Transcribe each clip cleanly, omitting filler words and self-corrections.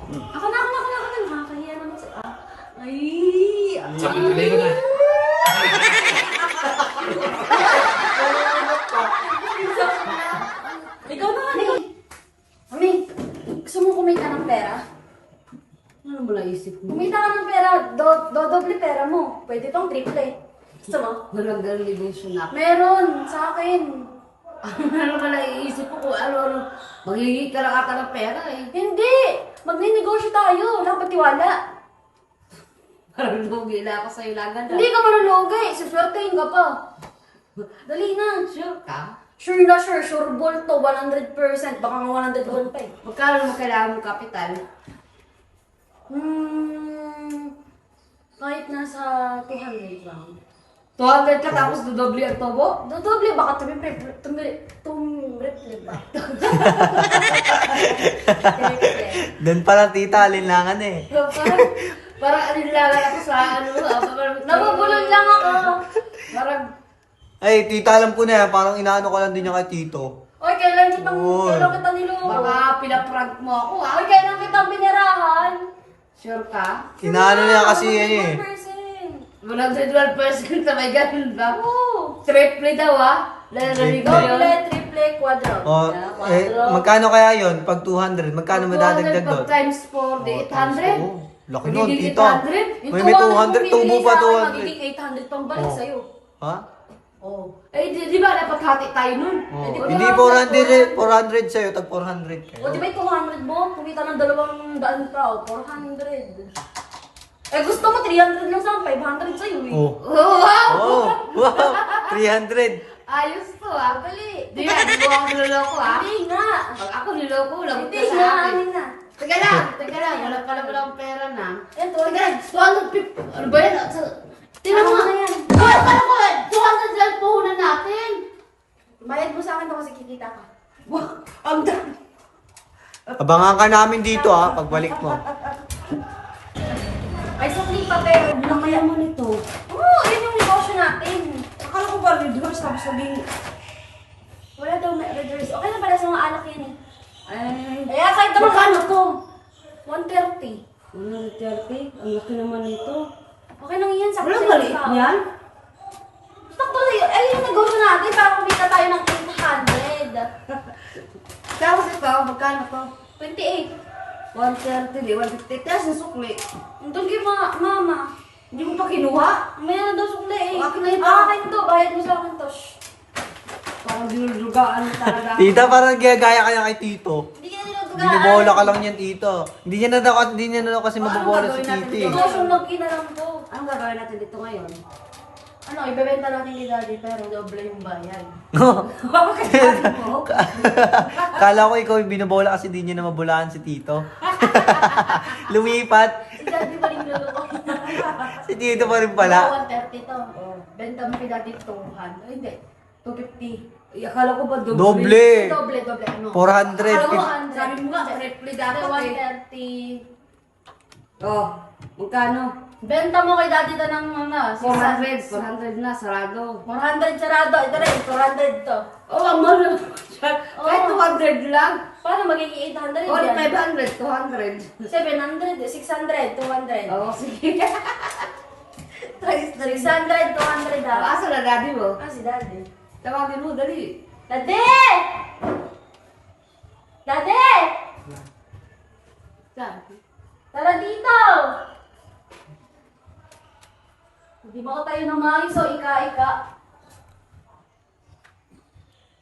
Ako na. Nakakahiya naman sa... Ay! Sabi ko na. Ikaw naman, ikaw. Mami, gusto mo kumita ng pera? Ano mo naisip mo? Kumita ka ng pera, doble pera mo. Pwede tong triple. Gusto mo? Walang ganun negosyo na. Meron, sa akin. Ano ba naiisip ko kung ano, magiging ka lang ata ng pera eh. Hindi! Magninegosyo tayo, wala pa tiwala. Parang lugi na ako sa'yo lagan. Hindi ka manulugi, suswertein ka pa. Dali na. Sure ka? Sure na sure, sure ball to, 100%. Baka nga 101 pa eh. Magkano mo kailangan mong kapital? Kahit nasa 200 lang. 200 ka tapos dodoble ang tobo? Dodoble, baka tumriple ba? Doon pala tita, alinlangan eh. Parang anilagan ako sa ano. Nabubulol lang ako. Parang, Ay, tita, alam ko na yan. Parang inaano ka lang din niya kay tito. Oy, kailan Oy. kita niloko? baka pinaprank mo ako ha? Oy, kailan kita pinirahan? Sure ka? Inaano niya kasi yan eh. 100%. 112% na may ganun ba? Oo. Triple daw ha? Narinig ko yun. Doble, triple, quadro. Oh, magkano kaya yon pag 200? Magkano madadagdag 200 doon? times 4, di 800. Oh, laki nun, Magiging tita. 800? May 200, tubo pa 200. Magiging 800 pang balik Oh. sa'yo. Ha? Oh. Eh, di ba dapat hati tayo nun? Oh. Eh, di ba Hindi naman 400 sa'yo, tag 400 kayo. O, di ba yung 200 mo? Kumita ng 200 ka, o 400. Eh, gusto mo 300 lang sa 500 sa'yo eh. Oh. Wow! Oh, wow, 300. Ayos to ah. Dali. Di ba, di mo ako niloloko ah. Hindi nga. Pag ako niloloko, lagot Hindi ka sa nga, akin. amin na. Teka lang. Wala pala walang pera na. Eto, Teka lang, 250. Ano ba yan? Tingnan mo Ano nga. na yan? Wala pala ko eh. 200 lang puhunan natin. Bayad mo sa akin to kasi kikita ka. Wow, ang dami. Abangan ka namin dito ah, pagbalik mo. Ay, sukli pa pero. Ano kaya mo nito? Oo, yun yung negosyo natin. Akala ko ba reverse tapos sabihin. Wala daw may reverse. Okay na pala sa mga anak yan eh. Ay, Kaya kahit naman magkano to? 130. 130? Ang laki naman nito. Okay lang yan. Sa Walang maliit niyan? Sakto na yun. Ay, yung negosyo natin para kumita tayo ng 800. Tapos ito, magkano to? 28. 130, di 150. Tapos yung sukli. Doon kay mama. Hindi mo pa kinuha? May na daw sukli eh. Akin na ito. Akin to. Bayad mo sa akin to. Shh. Parang dinulugaan talaga. Tita, parang gaya ka niya kay tito. Hindi ka nilutugaan. Binobola ka lang yan, tito. Hindi niya na daw kasi mabobola si gagawin natin titi. dito? Negosyo lagi na lang to. Anong gagawin natin dito ngayon? Ano, ibebenta natin kay daddy pero doble yung bayan. Bakit sabi mo? Kala ko ikaw yung binobola kasi di niya na mabulaan si tito. Lumipat. Si daddy pa rin niluloko. Si tito pa rin pala. 130 to. Oh. Benta mo kay daddy 200. Ay, hindi. 250. Ay, akala ko ba doble? Doble. Doble, ano? 400. Akala ko, 100. sabi mo nga, triple dapat eh. 130. Oh, magkano? Benta mo kay daddy to ng ano? 400, 400 na, sarado. 400 sarado. Ito rin, 400 to. Oh, ang mahal. Kahit 200 lang. Paano magiging 800 Oh, yan? 500, 200. 700, 600, 200. Oh, sige. 600, 200 Oh, ah. asa na daddy mo? Ah, si daddy. Tawagin mo, dali. Daddy! Daddy! Sabi. Tara dito! Hindi ba ko tayo ng maayos o ika-ika?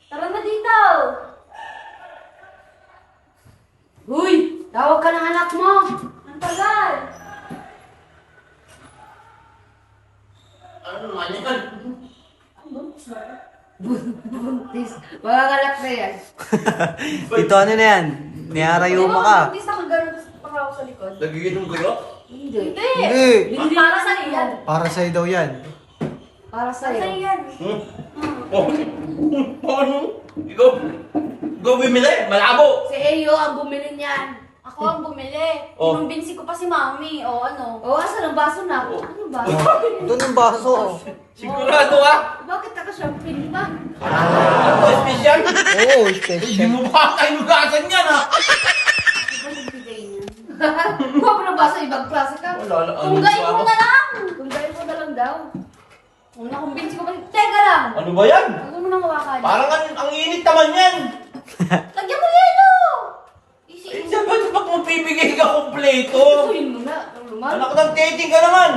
Tara na dito! Uy! Tawag ka ng anak mo! Ang tagal! Ano naman yan? Buntis. Mga kalak na yan. Ito ano na yan? Niyarayuma ka. Hindi mo nakaganon pa ako sa likod. Nagiginom kayo? Hindi. Hindi! Hindi. Para sa yan. Para sa'yo daw yan. Para Para sa sa'yo. yan. Oh, paano? Ikaw bumili? Malabo! Si Eyo ang bumili niyan. Ako ang bumili. Oh. Inumbinsi ko pa si mami. O ano? O, asa ng baso na? Ano ba? Ito ng baso. Sigurado ka? Bakit naka-champagne pa? Ano, special? Oo, Hindi special. mo ba tayo nugasan yan ha? Ano ba yung bigay niya? Kuha mo ng baso, ibang klase ka. Wala na. Tunggain mo na lang! Tunggayin mo na lang daw. Kung nakumbinsi ko pa. Teka lang! Ano ba yan? Huwag mo nang hawakan. Parang ang init naman yan. Lagyan mo yelo! Easy, Eh, easy. dapat pag mapibigay ka kumpleto. Ituin mo na. Ang lumal. Anak ng dating ka naman.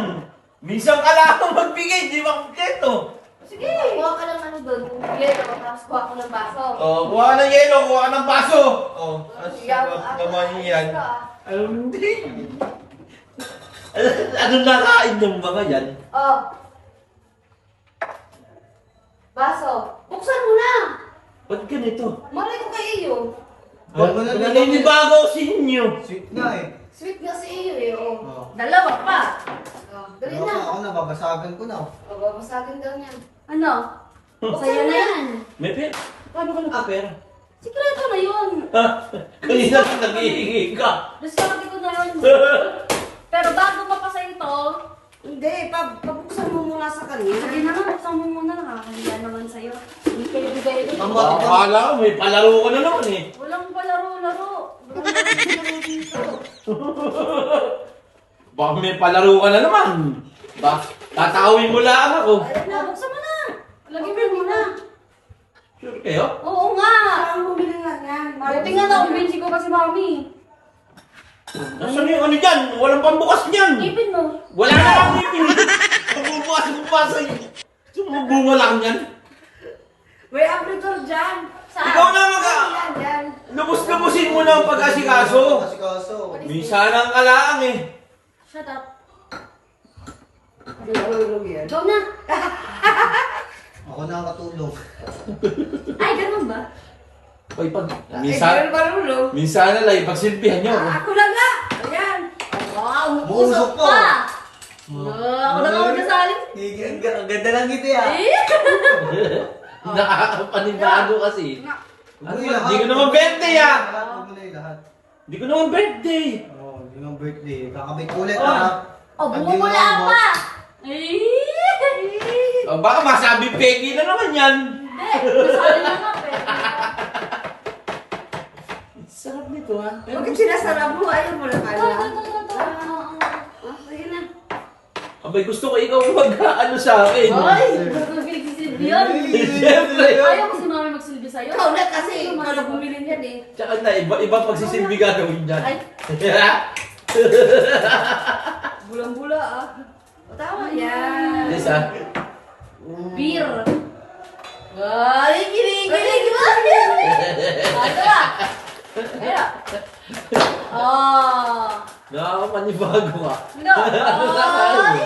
Minsan ka lang magbigay, di ba kumpleto? Sige! Kuha ka lang ano doon. Yelo, tapos kuha ko ng baso. Oh, kuha ka ng yelo, kuha ka ng baso. Oh, Yaw, asarap naman yan. ah. Hindi. Ano nakain ng mga yan? Oh. Baso. Buksan mo na. Ba't ganito? Malay ko kay iyo. Naninibago ako sa inyo. Sweet nga eh. Sweet nga si iyo eh. Oh. Oh. Dalawa pa! Oh, dali Ako, na. ako na, babasagan ko na. Oh. Oh, babasagin daw niyan. Ano? Sa'yo na yan. May pera. Paano ka nagkapera? Sikreto na yun. Kanina ka naghihingi ka. Diskarte ko na yun. Pero bago mapasa ito, Hindi, pabuksan mo muna sa kanya. sige na nga, buksan mo muna. Nakakahiya naman sa'yo. Hindi kayo bigay ito. Akala ko may palaro ka na naman eh. Walang palaro-laro. Walang palaro dito. Baka may palaro ka na naman. Tatawin mo lang ako. Ayun na, buksan mo na. Lagyan mo na. Sure kayo? Oo nga. Saan bumili nga yan? Buti nga nakumbinsi ko kasi mami. Nasaan yung ano dyan? Walang pambukas niyan. Ipin mo. Wala na lang ipin. Pagbubukas sa'yo. Sumubunga lang yan. May abridor dyan. Saan? Ikaw na mag Yan, yan. lubos-lubusin mo na ang pag-asikaso. Asikaso. Minsan ang kalaang eh. Shut up. Yan. Go na. Ako na ang katulong. Ay, ganun ba? Hoy, pag Minsan. minsan, Marulong. minsan na lang, pagsilbihan nyo. Ako na nga. Ayan. Wow, Umusok umusok pa. pa. Ako na nga magkasaling. Ang ganda lang ito ya. Nakakapanibado kasi. Ano Uy, ba? lahat. Di ko naman birthday ah! Lahat, huwag mo na yung lahat. Di ko naman birthday! Oo, yun ang birthday. Kakabit ulit Oh. ha. Oh, Pag di mo bumumula naabot, pa. Eh. O baka masabi Peggy na naman yan. Hindi, nasali na nga, pero. Sarap nito ha. Bakit sinasarap mo? Ayaw mo lang Ito, kanya. ito, ito, ito. Sige na. Abay, gusto ko ikaw mag-ano sa akin. Ay, gusto ko pinagsisilbi yun. Siyempre. Ayaw ko si mami magsilbi sa'yo. Ikaw na kasi. Ikaw na bumili niyan eh. Tsaka na, iba pagsisilbi gagawin dyan. Ay, Bulang-bula ah. O, tama yan. Yes ha. beer. Ay, kinikilig mo. Ito na. Ayun. Oh. Nakakapanibago ka. No. Ay.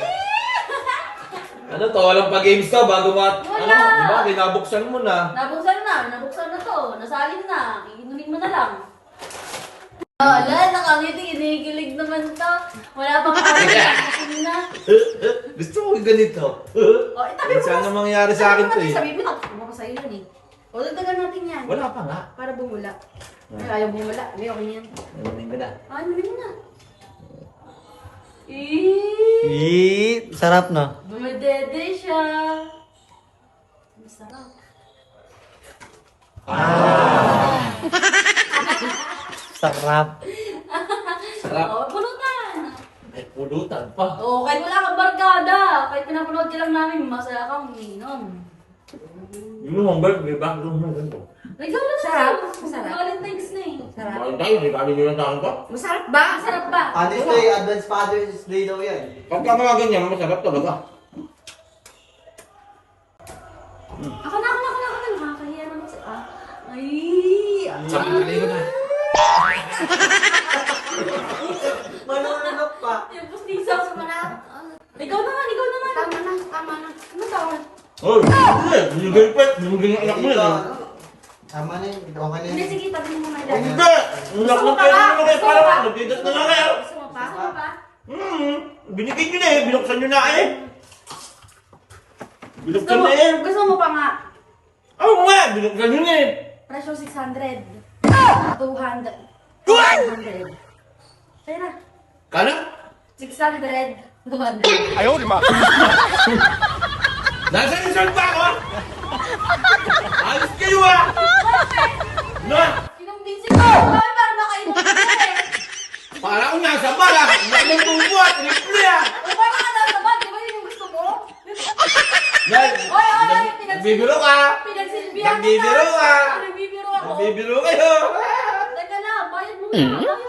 Ano to, walang pa-games to bago Wala. di ba, binabuksan mo na. Nabuksan na to. Nasalin na. Iinumin mo na lang. Wala, nakangiti, kinikilig naman to. Wala pang kakasin na. Gusto mo ganito? O, itabi mo Minsan na mangyari sa akin to eh. Sabi mo, ako ko sa'yo yan eh. O, dagdagan natin yan. Wala pa nga. Para bumula. Ay, ayaw bumala. Hindi, okay na yan. Nalamin ko na. Ano mo na? Sarap na. Dumadede siya. Masarap. Sarap. Sarap. O, pulutan. May pulutan pa. O, kahit wala kang barkada. Kahit pinapanood ka lang namin, masaya kang uminom. Yun naman ba? May back room na ganito. Ikaw na Sarap. na. Masarap. Valentine's na eh. Sarap. Bakit tayo? May kami nyo lang sa akin to? Masarap ba? Masarap ba? Honestly, Advance Father's Day daw yan. Pagka mga ganyan, masarap talaga. Ako na. Nakakahiya naman sa... Ay! Sabi ko na. Manunod pa. Yung pustiso sa mga... Ikaw naman. Tama na. Ano tawag? Oh, hindi. Binigay pa. Binigay ang anak mo Ikaw, yan. ano? Tama na yun. Okay na Hindi, yun. sige, tabi mo na eh. yan. Hindi! Ang anak ng pera mo kayo para ka. Nagtigas na lang kayo. Gusto mo pa? Gusto mo pa? Binigay nyo na eh. Binuksan nyo na eh. Gusto Binuksan mo, na eh. gusto mo pa nga? Oo nga, binuksan nyo na eh. Presyo 600. 200. 200. Pera. Kala? 600. 200. Nasa resort pa ako? Alis kayo ah! Na! Kinumbinsi ko. Ay, parang nakainom ka eh. Para akong nasa bala. Hindi naman bubuhat. Triple yan. O, parang ka nasa ba? Di ba yun yung gusto mo? Dahil, Oy, nagbibiro ka. Pinagsilbihan Nagbibiro ka. Nagbibiro ako. Nagbibiro kayo. Teka lang, bayad mo na. Bayad.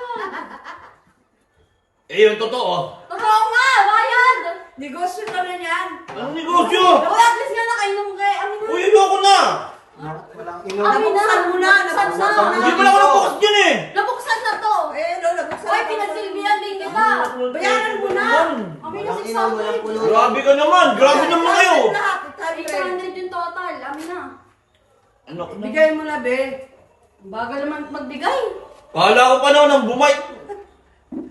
Eh, yung totoo. Totoo nga, bayad. Negosyo ka rin yan. Anong negosyo? O, at least nga nakainom kayo. Amin na. Uy, ayoko na. Walang inom. Amin na. Nabuksan mo na, Nabuksan nabuksan na. Hindi pala ako nabukas dyan eh. Nabuksan na to. Eh, no, nabuksan Oy, na. pinagsilbihan din kita. Bayaran mo na. Amin na Walang inom, walang 600. pulot. Grabe ka naman. Grabe naman kayo. Lahat, 800 yung total. Amin na. Ano ko na? Bigay mo na, be. Ang bagal naman magbigay. Kala ko pa naman ng bumay.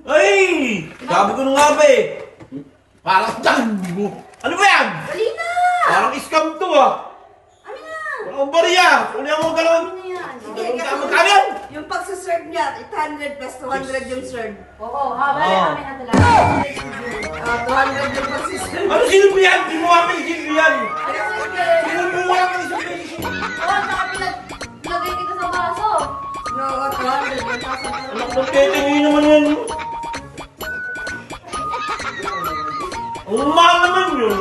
Ay! Sabi ko na nga ba eh. Parang tango. Ano ba yan? Dali na. Parang scam to ah. Amin na. Walang bariya. Kung yan mo galawin. Amin na yan. Sige, Magkano yan? yung pagsaserve niya, 800 plus 200 yung serve. Oo, ha, bali Oo. amin na talaga. 200 yung pagsaserve. Ano silbi yan? Di mo kami silbi yan. Ano sige? Sino mo wala kami silbi? Oo, saka lagay kita sa baso. No, 200 yung pagsaserve. Anak ng tete, hindi naman yan. Ang mahal naman yun.